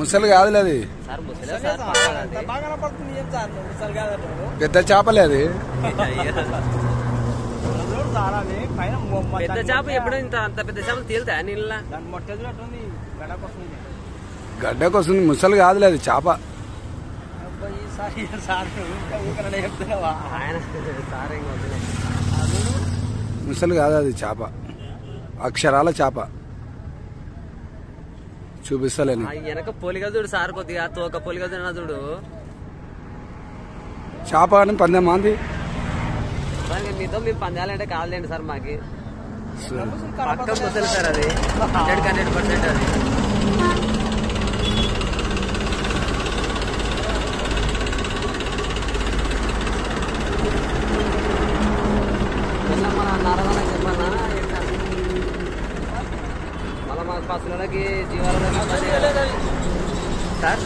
ముసలి కాదులే అది. పెద్ద చేపలే అది. పెద్ద చేప ఎప్పుడు అంత పెద్ద చేపలు తేలుతాయా నీళ్ళ? గడ్డకు వస్తుంది. ముసలి కాదులే అది చేప. ముసలి కాదు అది చేప, అక్షరాల చేప. చూపిస్తలేను. వెనక పోలిగా చూడు సార్, కొద్దిగా తోక పోలిగా చూడు చూడు. చేప అని 10 మంది మీతో మేము పందాలంటే కాదులేండి సార్. మాకి పక్క ముసలి సార్ అది 100% అది. మన నారాయణ చెప్పన్నా మళ్ళీ మా పసులకి జీవాలకి సార్